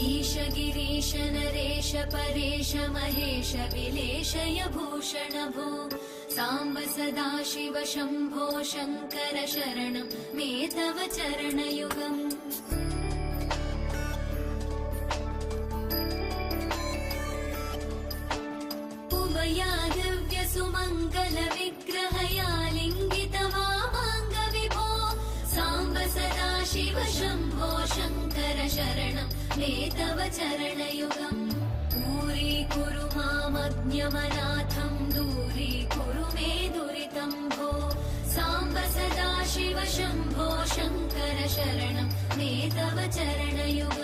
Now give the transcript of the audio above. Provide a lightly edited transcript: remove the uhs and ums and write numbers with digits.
ईश गिरीश नरेश परेश महेश विलेशय भूषण भो साम्ब सदाशिव शम्भो शङ्कर शरणं मे तव चरणयुगम् उभयादिव्य सुमङ्गल विग्रहया लिङ्गित वामाङ्ग विभो साम्ब सदाशिव शम्भो शङ्कर शरणं मे तव चरणयुगम् दूरीकुरु मामज्ञमनाथं दूरीकुरु मे दुरितं भो साम्ब सदाशिव शम्भो शङ्कर शरणं मे तव चरणयुगम्